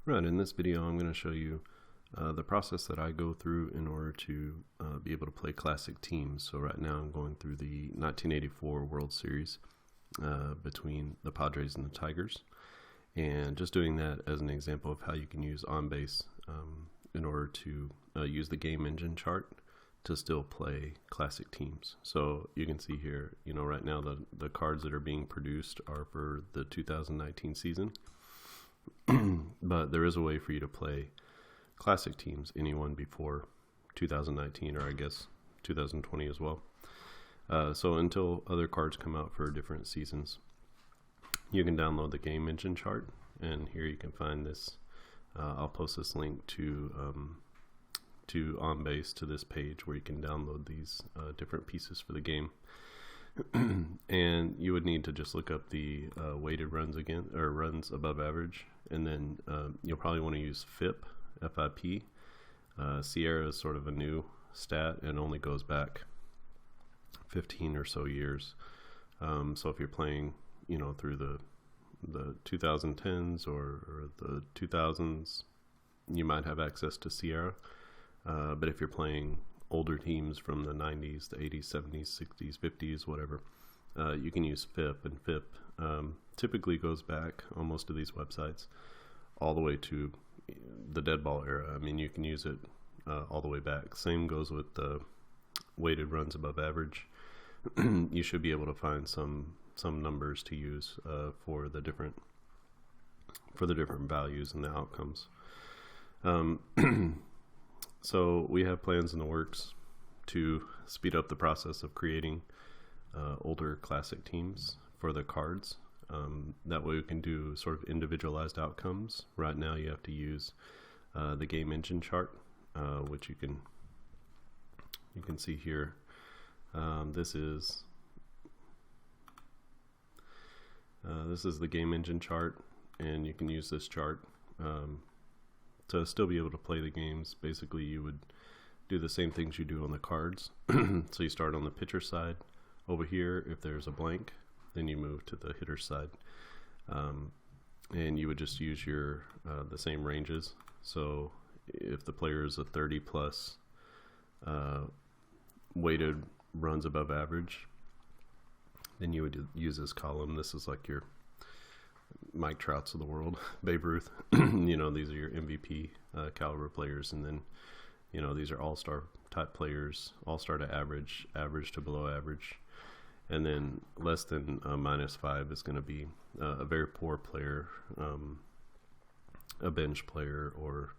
Right, in this video I'm going to show you the process that I go through in order to be able to play classic teams. So right now I'm going through the 1984 World Series between the Padres and the Tigers, and just doing that as an example of how you can use OnBase in order to use the game engine chart to still play classic teams. So you can see here, right now the cards that are being produced are for the 2019 season. But there is a way for you to play classic teams, anyone before 2019, or I guess 2020 as well. So until other cards come out for different seasons, you can download the game engine chart, and here you can find this. I'll post this link to OnBase, to this page where you can download these different pieces for the game. And you would need to just look up the weighted runs again, or runs above average, and then you'll probably want to use FIP. Sierra is sort of a new stat and only goes back 15 or so years. So if you're playing, through the 2010s or the 2000s, you might have access to Sierra. But if you're playing older teams from the 90s, the 80s, 70s, 60s, 50s, whatever, you can use FIP. And FIP typically goes back on most of these websites all the way to the dead ball era. I mean, you can use it all the way back. Same goes with the weighted runs above average. You should be able to find some numbers to use for the different values and the outcomes. So we have plans in the works to speed up the process of creating older classic teams for the cards. That way we can do sort of individualized outcomes. Right now you have to use the game engine chart, which you can see here. This is the game engine chart, and you can use this chart to still be able to play the games. Basically, you would do the same things you do on the cards. So you start on the pitcher side over here. If there's a blank, then you move to the hitter side, and you would just use your the same ranges. So if the player is a 30 plus weighted runs above average, then you would use this column. This is like your Mike Trouts of the world, Babe Ruth. These are your MVP caliber players, and then these are all-star type players, all-star to average, average to below average, and then less than -5 is going to be a very poor player, a bench player, or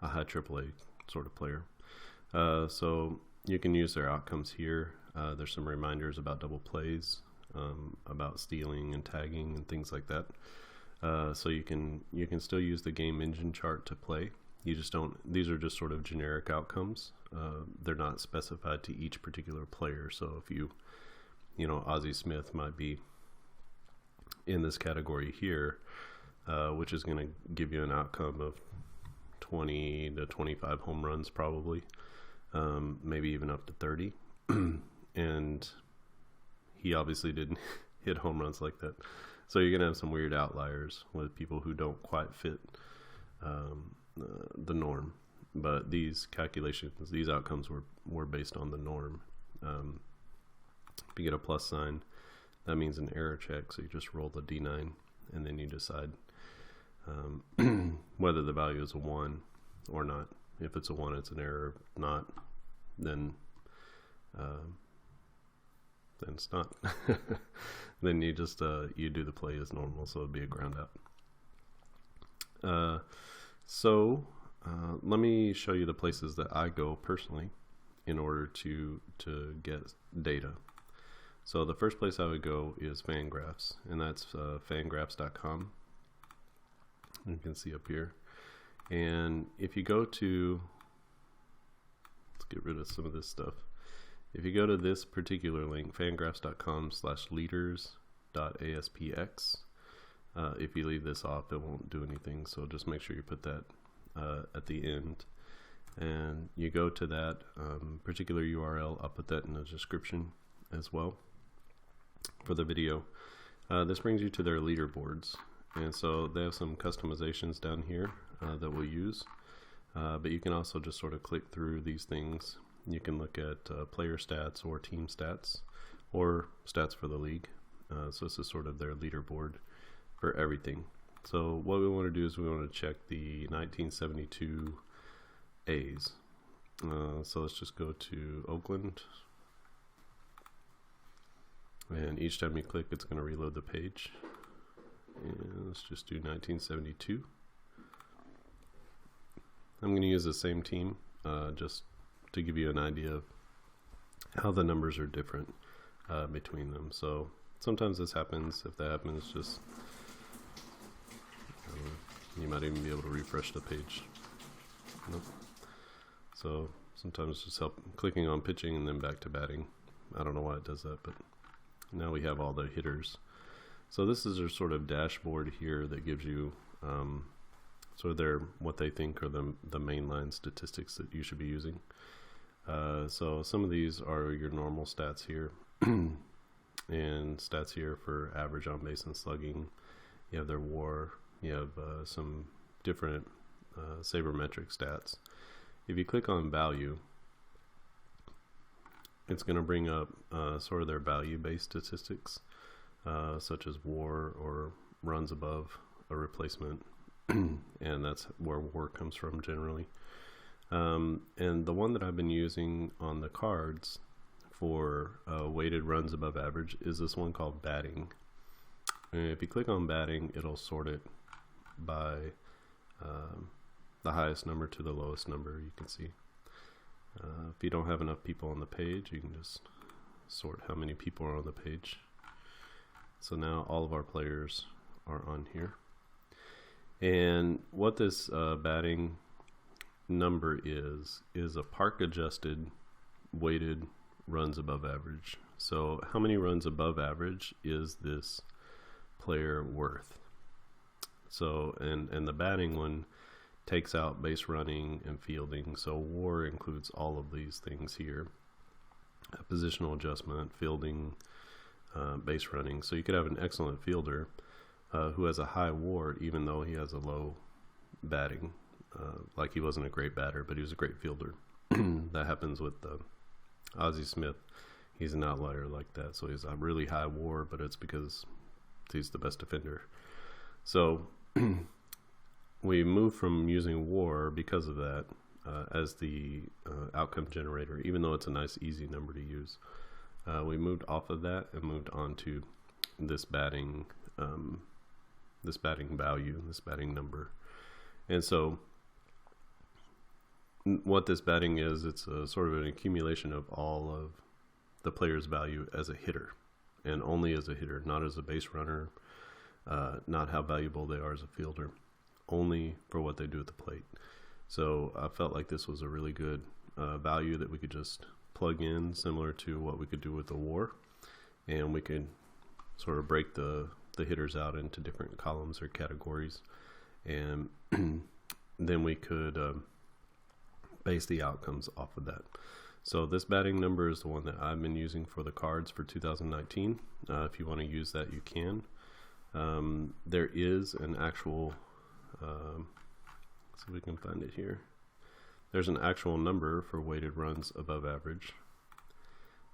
a high AAA sort of player. So you can use their outcomes here. There's some reminders about double plays, about stealing and tagging and things like that. So you can still use the game engine chart to play. You just don't. These are just sort of generic outcomes. They're not specified to each particular player. So if Ozzie Smith might be in this category here, which is going to give you an outcome of 20 to 25 home runs probably, maybe even up to 30. And he obviously didn't hit home runs like that. So you're going to have some weird outliers with people who don't quite fit the norm. But these calculations, these outcomes were based on the norm. If you get a plus sign, that means an error check. So you just roll the D9, and then you decide whether the value is a 1 or not. If it's a 1, it's an error. If not, then it's not. Then you just you do the play as normal, so it'd be a ground out. Let me show you the places that I go personally in order to get data. So the first place I would go is Fangraphs, and that's fangraphs.com. You can see up here. And if you go to, let's get rid of some of this stuff. If you go to this particular link, fangraphs.com/leaders.aspx, if you leave this off, it won't do anything. So just make sure you put that at the end. And you go to that particular URL. I'll put that in the description as well for the video. This brings you to their leaderboards. And so they have some customizations down here that we'll use. But you can also just sort of click through these things. You can look at player stats or team stats or stats for the league. So this is sort of their leaderboard for everything. So what we want to do is we want to check the 1972 A's. So let's just go to Oakland. And each time you click, it's going to reload the page. And let's just do 1972. I'm going to use the same team just to give you an idea of how the numbers are different between them. So sometimes this happens. If that happens, just you might even be able to refresh the page. Nope. So sometimes just help clicking on pitching and then back to batting. I don't know why it does that, but now we have all the hitters. So this is their sort of dashboard here that gives you sort of what they think are the mainline statistics that you should be using. So some of these are your normal stats here, and stats here for average on base and slugging. You have their WAR. You have some different sabermetric stats. If you click on value, it's going to bring up sort of their value-based statistics, such as WAR or runs above a replacement, and that's where WAR comes from generally. And the one that I've been using on the cards for weighted runs above average is this one called batting. And if you click on batting, it'll sort it by the highest number to the lowest number. You can see if you don't have enough people on the page, you can just sort how many people are on the page. So now all of our players are on here. And what this batting number is a park adjusted weighted runs above average. So how many runs above average is this player worth? So and the batting one takes out base running and fielding. So WAR includes all of these things here: positional adjustment, fielding, base running. So you could have an excellent fielder who has a high WAR even though he has a low batting. Like he wasn't a great batter, but he was a great fielder. That happens with Ozzie Smith. He's an outlier like that. So he's a really high WAR, but it's because he's the best defender. So we moved from using WAR because of that as the outcome generator, even though it's a nice easy number to use. We moved off of that and moved on to this batting value, this batting number. And so what this batting is, it's a sort of an accumulation of all of the player's value as a hitter, and only as a hitter, not as a base runner, not how valuable they are as a fielder, only for what they do at the plate. So I felt like this was a really good value that we could just plug in, similar to what we could do with the WAR, and we could sort of break the hitters out into different columns or categories, and then we could base the outcomes off of that. So this batting number is the one that I've been using for the cards for 2019. If you want to use that, you can. There is an actual, see if we can find it here. There's an actual number for weighted runs above average.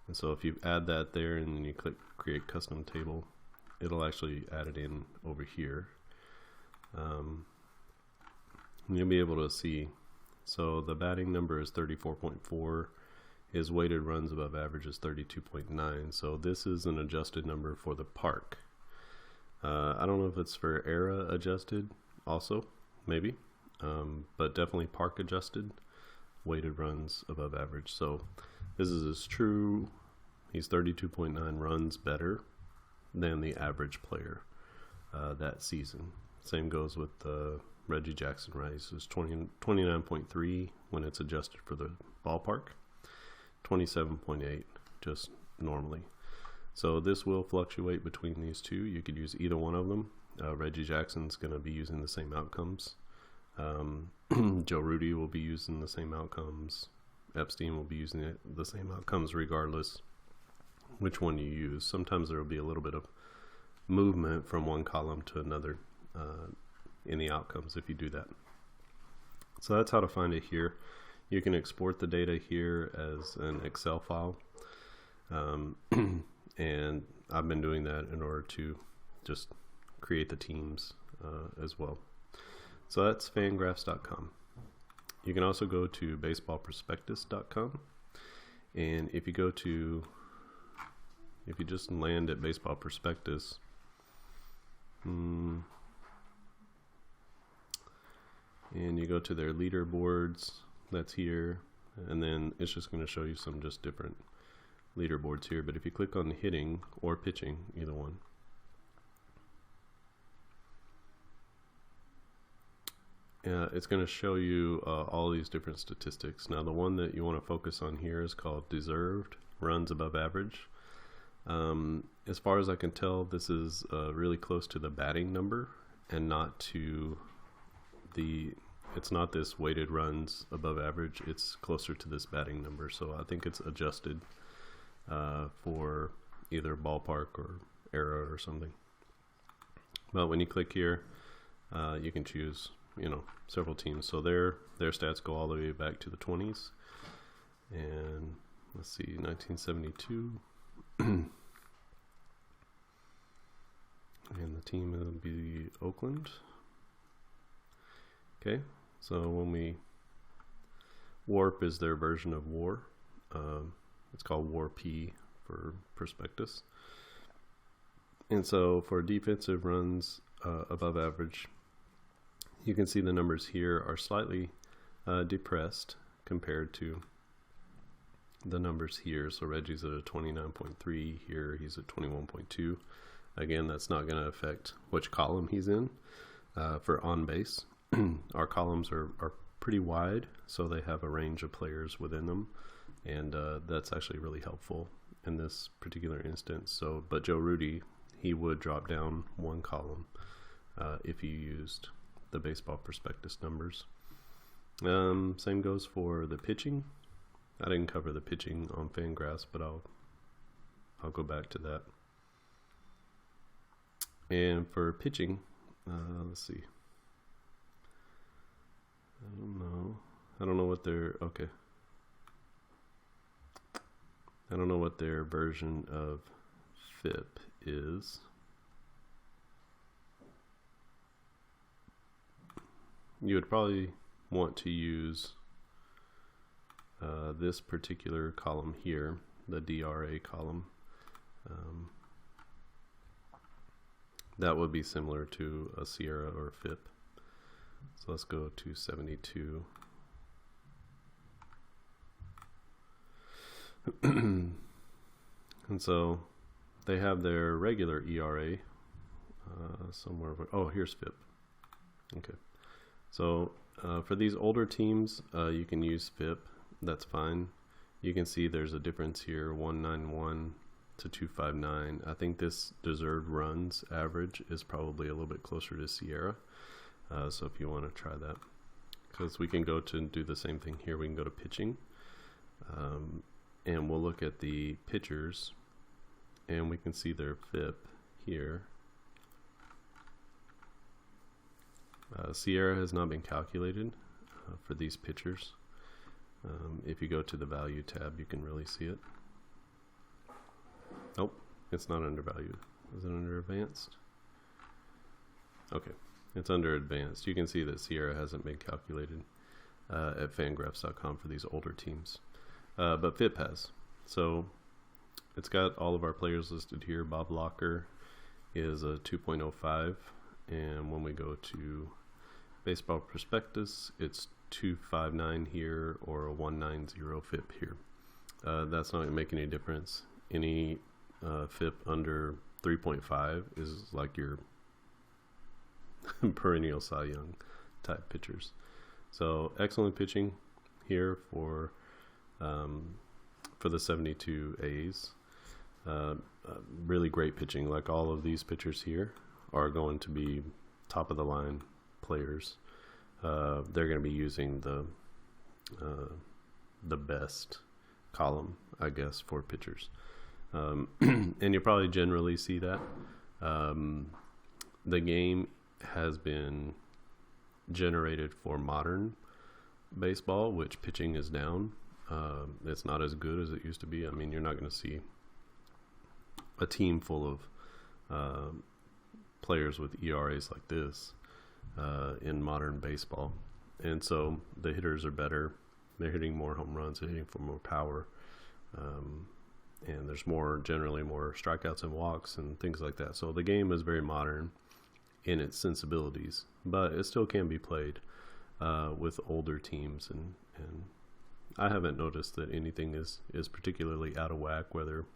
And so if you add that there and then you click create custom table, it'll actually add it in over here. You'll be able to see. So the batting number is 34.4. His weighted runs above average is 32.9. So this is an adjusted number for the park. I don't know if it's for era adjusted also, maybe, but definitely park adjusted weighted runs above average. So this is his true. He's 32.9 runs better than the average player that season. Same goes with Reggie Jackson, right? So it's 29.3 when it's adjusted for the ballpark, 27.8 just normally. So this will fluctuate between these two. You could use either one of them. Reggie Jackson's going to be using the same outcomes. Joe Rudy will be using the same outcomes. Epstein will be using the same outcomes regardless which one you use. Sometimes there will be a little bit of movement from one column to another in the outcomes if you do that. So that's how to find it here. You can export the data here as an Excel file. And I've been doing that in order to just create the teams as well. So that's fangraphs.com. You can also go to baseballprospectus.com. And if you just land at Baseball Prospectus, and you go to their leaderboards, that's here, and then it's just going to show you some just different leaderboards here. But if you click on hitting or pitching, either one, it's going to show you all these different statistics. Now the one that you want to focus on here is called deserved runs above average. As far as I can tell, this is really close to the batting number and not to it's not this weighted runs above average, it's closer to this batting number. So I think it's adjusted for either ballpark or era or something. But when you click here, you can choose, several teams. So their stats go all the way back to the 20s. And let's see, 1972. And the team will be Oakland. Okay, so when we Warp is their version of WAR. It's called WAR P for Prospectus. And so for defensive runs above average, you can see the numbers here are slightly depressed compared to the numbers here. So Reggie's at a 29.3, here he's at 21.2. Again, that's not going to affect which column he's in. For on base, our columns are pretty wide, so they have a range of players within them, and that's actually really helpful in this particular instance. So, but Joe Rudy, he would drop down one column if you used the Baseball Prospectus numbers. Same goes for the pitching. I didn't cover the pitching on Fangraphs, but I'll go back to that. And for pitching, let's see. I don't know what their I don't know what their version of FIP is. You would probably want to use this particular column here, the DRA column. That would be similar to a Sierra or FIP. So let's go to 72. And so they have their regular ERA somewhere. Oh, here's FIP. Okay. So for these older teams, you can use FIP. That's fine. You can see there's a difference here, 191 to 259. I think this deserved runs average is probably a little bit closer to Sierra. So if you want to try that, because we can go to do the same thing here, we can go to pitching, and we'll look at the pitchers, and we can see their FIP here. Sierra has not been calculated for these pitchers. If you go to the value tab, you can really see it. Nope, it's not under value. Is it under advanced? Okay, it's under advanced. You can see that Sierra hasn't been calculated at fangraphs.com for these older teams, but FIP has. So it's got all of our players listed here. Bob Locker is a 2.05, and when we go to Baseball Prospectus, it's 259 here or a 190 FIP here. That's not going to make any difference. Any FIP under 3.5 is like your perennial Cy Young type pitchers. So excellent pitching here for the 72 A's. Really great pitching. Like all of these pitchers here are going to be top of the line players. They're going to be using the best column, I guess, for pitchers. And you probably generally see that. The game has been generated for modern baseball, which pitching is down. It's not as good as it used to be. I mean, you're not going to see a team full of players with ERAs like this in modern baseball. And so the hitters are better. They're hitting more home runs. They're hitting for more power. And there's generally more strikeouts and walks and things like that. So the game is very modern in its sensibilities, but it still can be played with older teams. And I haven't noticed that anything is particularly out of whack, whether,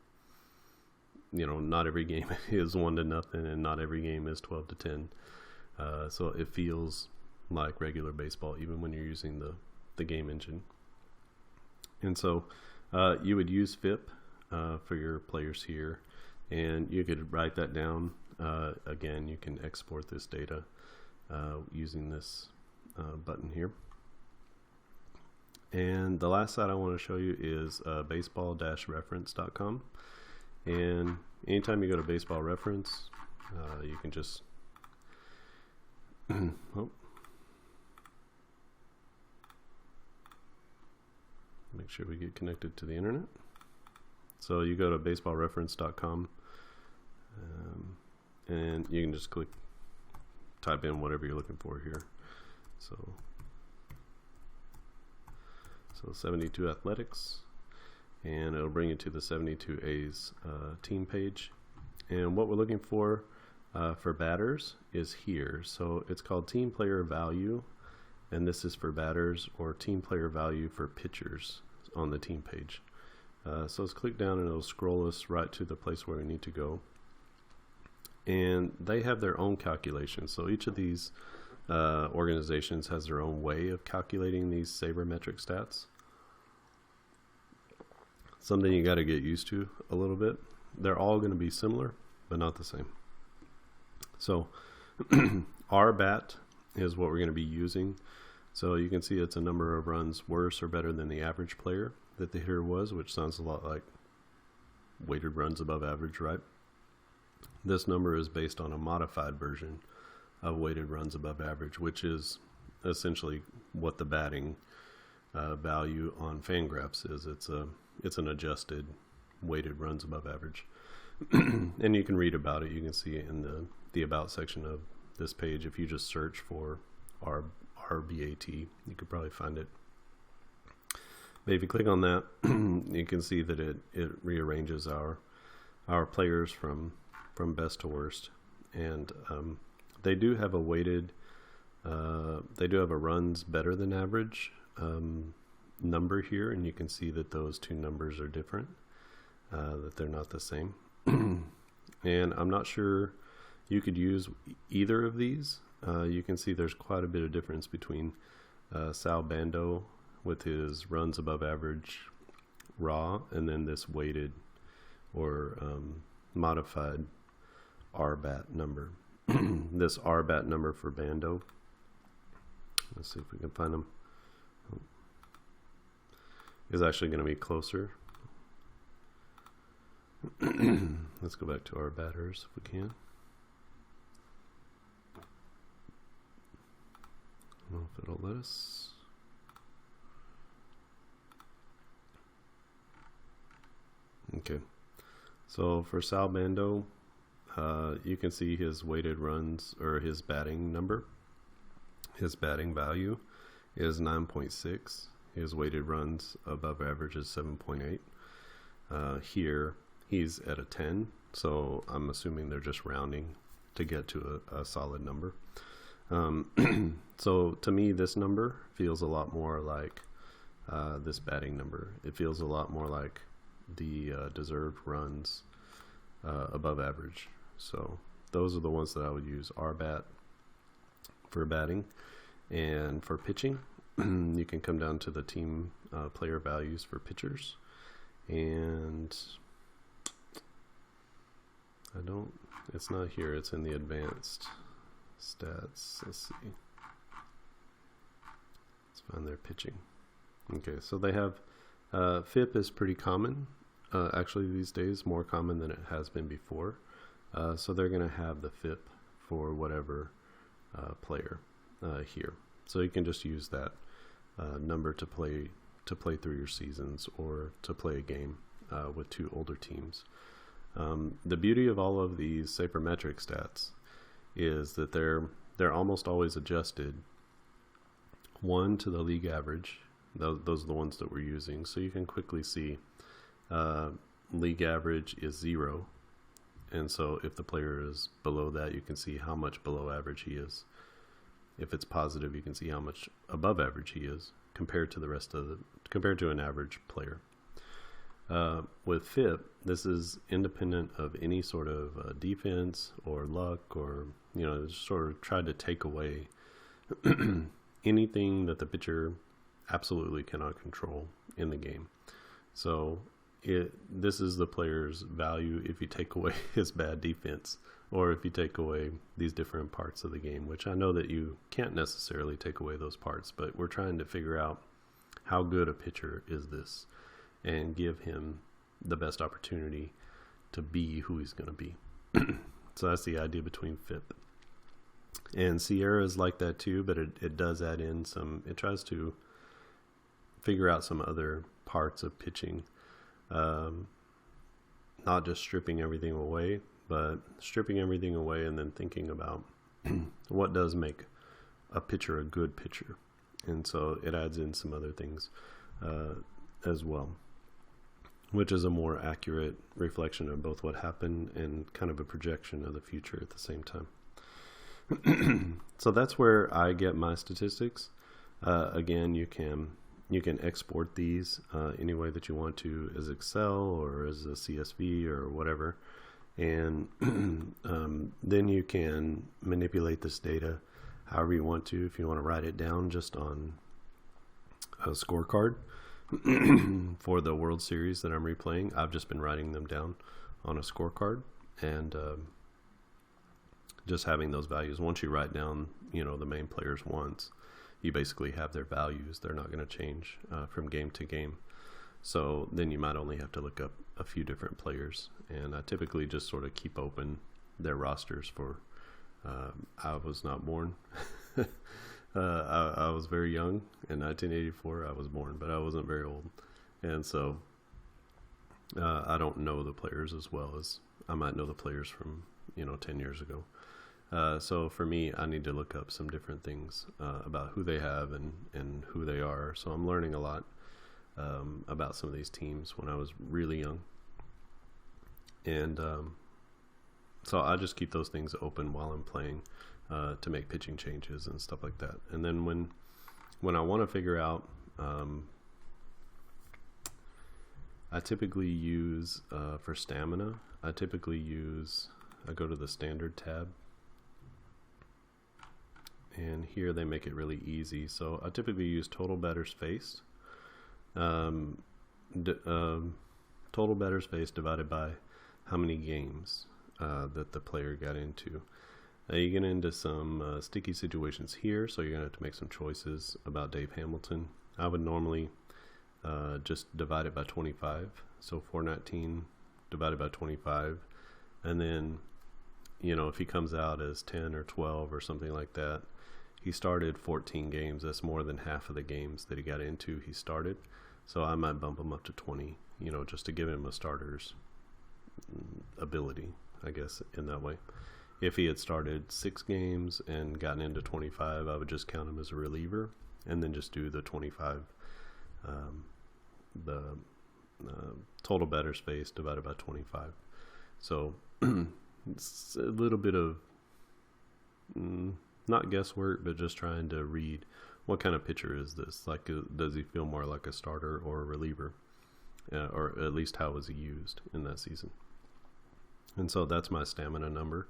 not every game is 1-0 and not every game is 12-10. So it feels like regular baseball, even when you're using the game engine. And so you would use FIP for your players here, and you could write that down. Again, you can export this data using this button here. And the last site I want to show you is baseball-reference.com. And anytime you go to baseball reference, you can just make sure we get connected to the internet. So you go to baseballreference.com, and you can just type in whatever you're looking for here. So 72 athletics, and it'll bring you to the 72A's team page. And what we're looking for batters is here. So it's called team player value, and this is for batters, or team player value for pitchers on the team page. So let's click down and it'll scroll us right to the place where we need to go. And they have their own calculations. So each of these organizations has their own way of calculating these sabermetric stats. Something you got to get used to a little bit. They're all going to be similar, but not the same. So RBAT is what we're going to be using. So you can see it's a number of runs worse or better than the average player that the hitter was, which sounds a lot like weighted runs above average, right? This number is based on a modified version of weighted runs above average, which is essentially what the batting value on Fangraphs is. It's an adjusted weighted runs above average. And you can read about it. You can see it in the about section of this page. If you just search for RBAT, you could probably find it. But if you click on that, you can see that it rearranges our players from best to worst. And they do have a weighted, they do have a runs better than average number here, and you can see that those two numbers are different, that they're not the same. And I'm not sure you could use either of these. You can see there's quite a bit of difference between Sal Bando with his runs above average raw, and then this weighted or modified RBAT number. This RBAT number for Bando, let's see if we can find them, is actually going to be closer. Let's go back to our batters if we can. I don't know if it'll let us. Okay, so for Sal Bando, you can see his weighted runs, or his batting number. His batting value is 9.6. His weighted runs above average is 7.8. Here he's at a 10, so I'm assuming they're just rounding to get to a solid number. So to me, this number feels a lot more like this batting number. It feels a lot more like the deserved runs above average. So those are the ones that I would use. RBAT for batting, and for pitching, you can come down to the team player values for pitchers, and it's not here, it's in the advanced stats. Let's see, let's find their pitching. Okay, so they have FIP is pretty common, actually these days, more common than it has been before. So they're going to have the FIP for whatever player here. So you can just use that number to play through your seasons or to play a game with two older teams. The beauty of all of these sabermetric stats is that they're almost always adjusted one to the league average. Those are the ones that we're using. So you can quickly see league average is 0. And so if the player is below that, you can see how much below average he is. If it's positive, you can see how much above average he is compared to an average player. With FIP, this is independent of any sort of defense or luck, or just sort of tried to take away anything that the pitcher absolutely cannot control in the game. So this is the player's value if you take away his bad defense, or if you take away these different parts of the game, which I know that you can't necessarily take away those parts, but we're trying to figure out how good a pitcher is this and give him the best opportunity to be who he's going to be. So that's the idea between FIP. And Sierra is like that too, but it does add in it tries to figure out some other parts of pitching. Not just stripping everything away, but stripping everything away and then thinking about what does make a pitcher a good pitcher. And so it adds in some other things as well, which is a more accurate reflection of both what happened and kind of a projection of the future at the same time. So that's where I get my statistics. Again, you can export these any way that you want to, as Excel or as a CSV or whatever. And then you can manipulate this data however you want to. If you want to write it down just on a scorecard for the World Series that I'm replaying, I've just been writing them down on a scorecard and just having those values. Once you write down, the main players once, you basically have their values. They're not going to change from game to game. So then you might only have to look up a few different players. And I typically just sort of keep open their rosters for, I was not born. I was very young. In 1984, I was born, but I wasn't very old. And so I don't know the players as well as I might know the players from, 10 years ago. So for me, I need to look up some different things about who they have and who they are. So I'm learning a lot about some of these teams when I was really young. And so I just keep those things open while I'm playing to make pitching changes and stuff like that. And then when I want to figure out, I typically use, for stamina, I go to the standard tab. And here they make it really easy. So I typically use total batters faced. Total batters faced divided by how many games that the player got into. You get into some sticky situations here, so you're going to have to make some choices about Dave Hamilton. I would normally just divide it by 25. So 419 divided by 25. And then, if he comes out as 10 or 12 or something like that, he started 14 games. That's more than half of the games that he got into he started. So I might bump him up to 20, just to give him a starter's ability, I guess, in that way. If he had started 6 games and gotten into 25, I would just count him as a reliever and then just do the 25, total batters faced divided by 25. So it's a little bit of not guesswork, but just trying to read what kind of pitcher is this. Like, does he feel more like a starter or a reliever? Or at least how was he used in that season? And so that's my stamina number.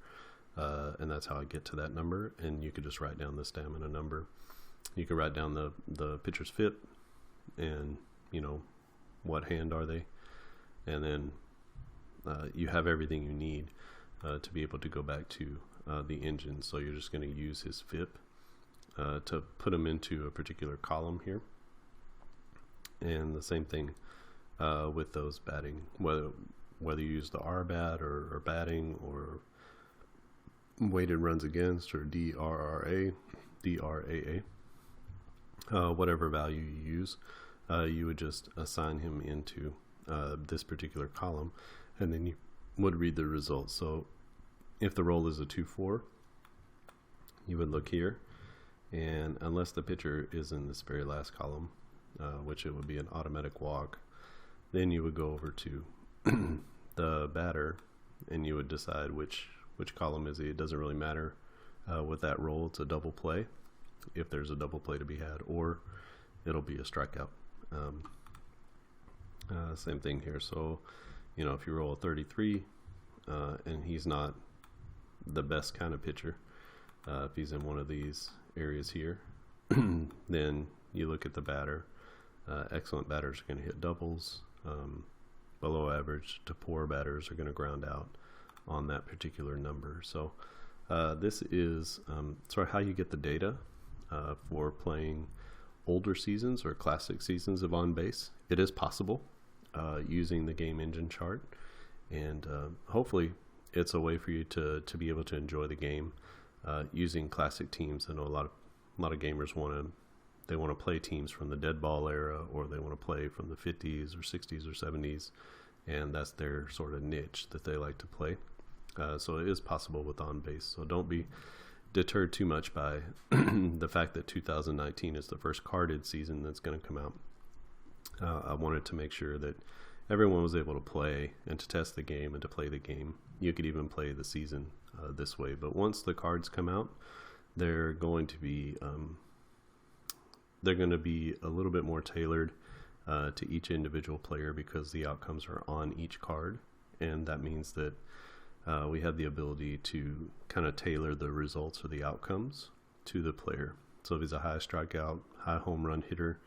And that's how I get to that number. And you could just write down the stamina number. You could write down the pitcher's FIP and, what hand are they? And then you have everything you need to be able to go back to the engine. So you're just going to use his FIP to put him into a particular column here. And the same thing with those batting, whether you use the RBAT or batting or weighted runs against, or DRAA, whatever value you use, you would just assign him into this particular column, and then you would read the results. So if the roll is a 2-4, you would look here, and unless the pitcher is in this very last column, which it would be an automatic walk, then you would go over to the batter, and you would decide which column is he. It doesn't really matter with that roll. It's a double play, if there's a double play to be had, or it'll be a strikeout. Same thing here. So, if you roll a 33 and he's not the best kind of pitcher, if he's in one of these areas here, then you look at the batter. Excellent batters are going to hit doubles. Below average to poor batters are going to ground out on that particular number. So this is sort of how you get the data for playing older seasons or classic seasons of On Base. It is possible using the game engine chart, and hopefully it's a way for you to be able to enjoy the game using classic teams. I know a lot of gamers want to play teams from the dead ball era, or they want to play from the 50s or 60s or 70s, and that's their sort of niche that they like to play. So it is possible with On Base. So don't be deterred too much by the fact that 2019 is the first carded season that's going to come out. I wanted to make sure that everyone was able to play and to test the game and to play the game. You could even play the season this way. But once the cards come out, they're going to be a little bit more tailored to each individual player, because the outcomes are on each card, and that means that we have the ability to kind of tailor the results or the outcomes to the player. So if he's a high strikeout, high home run hitter,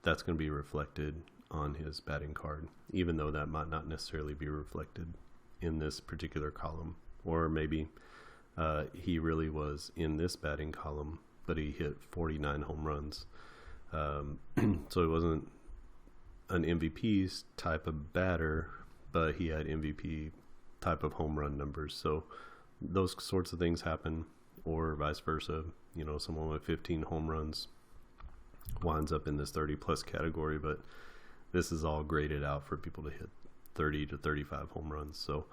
that's going to be reflected on his batting card, even though that might not necessarily be reflected in this particular column. Or maybe he really was in this batting column, but he hit 49 home runs. So it wasn't an MVP type of batter, but he had MVP type of home run numbers. So those sorts of things happen, or vice versa. Someone with 15 home runs winds up in this 30 plus category, but this is all graded out for people to hit 30 to 35 home runs. So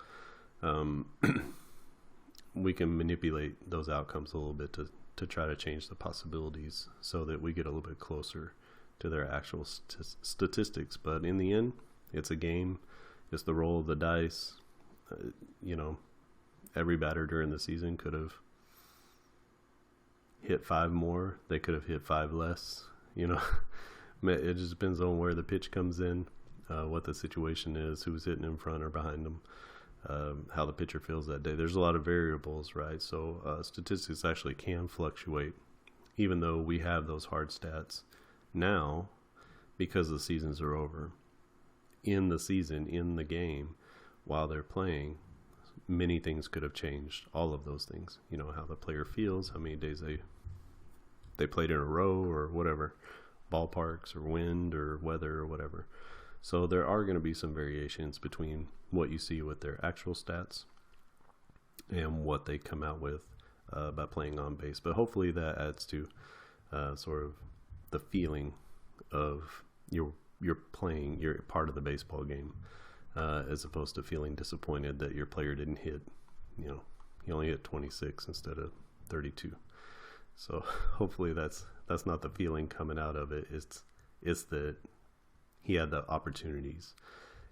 we can manipulate those outcomes a little bit to try to change the possibilities so that we get a little bit closer to their actual statistics. But in the end, it's a game. It's the roll of the dice. Every batter during the season could have hit 5 more. They could have hit 5 less. It just depends on where the pitch comes in, what the situation is, who's hitting in front or behind them, how the pitcher feels that day. There's a lot of variables, right? So statistics actually can fluctuate, even though we have those hard stats now, because the seasons are over. In the season, in the game, while they're playing, many things could have changed. All of those things, how the player feels, how many days they played in a row, or whatever, ballparks or wind or weather or whatever. So there are going to be some variations between what you see with their actual stats and what they come out with by playing on base. But hopefully that adds to sort of the feeling of you're part of the baseball game, as opposed to feeling disappointed that your player didn't hit, he only hit 26 instead of 32. So hopefully that's not the feeling coming out of it. It's that he had the opportunities,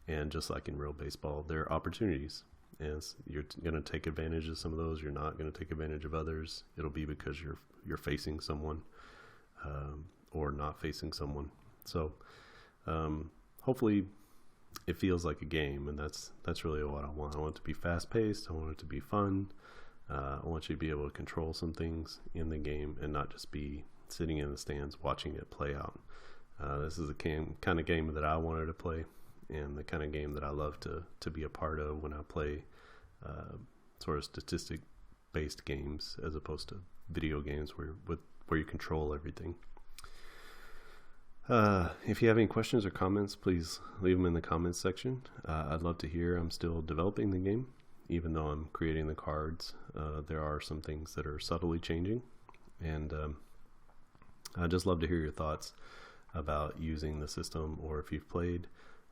and just like in real baseball, there are opportunities, and you're going to take advantage of some of those. You're not going to take advantage of others. It'll be because you're facing someone, or not facing someone. So hopefully it feels like a game, and that's really what I want. I want it to be fast paced. I want it to be fun. I want you to be able to control some things in the game and not just be sitting in the stands watching it play out. This is the kind of game that I wanted to play, and the kind of game that I love to be a part of when I play sort of statistic based games, as opposed to video games where you control everything. If you have any questions or comments, please leave them in the comments section. I'd love to hear. I'm still developing the game, even though I'm creating the cards, there are some things that are subtly changing. And I'd just love to hear your thoughts about using the system, or if you've played.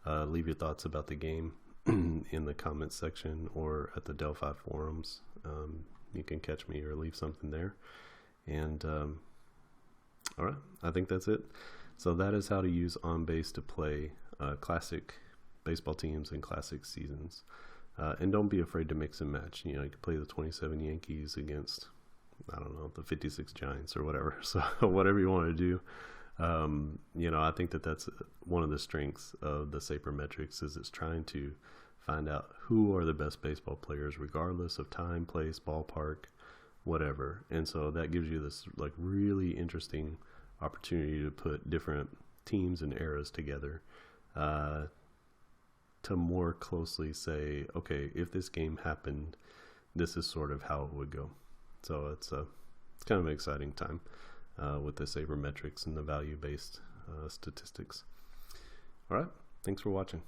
Leave your thoughts about the game in the comments section or at the Delphi forums. You can catch me or leave something there. And all right, I think that's it. So that is how to use OnBase to play classic baseball teams and classic seasons. And don't be afraid to mix and match. You know, you can play the 27 Yankees against, I don't know, the 56 Giants or whatever. So whatever you want to do. You know, I think that that's one of the strengths of the sabermetrics, is it's trying to find out who are the best baseball players, regardless of time, place, ballpark, whatever. And so that gives you this like really interesting opportunity to put different teams and eras together, to more closely say, okay, if this game happened, this is sort of how it would go. So it's kind of an exciting time with the sabermetrics and the value-based statistics. All right, thanks for watching.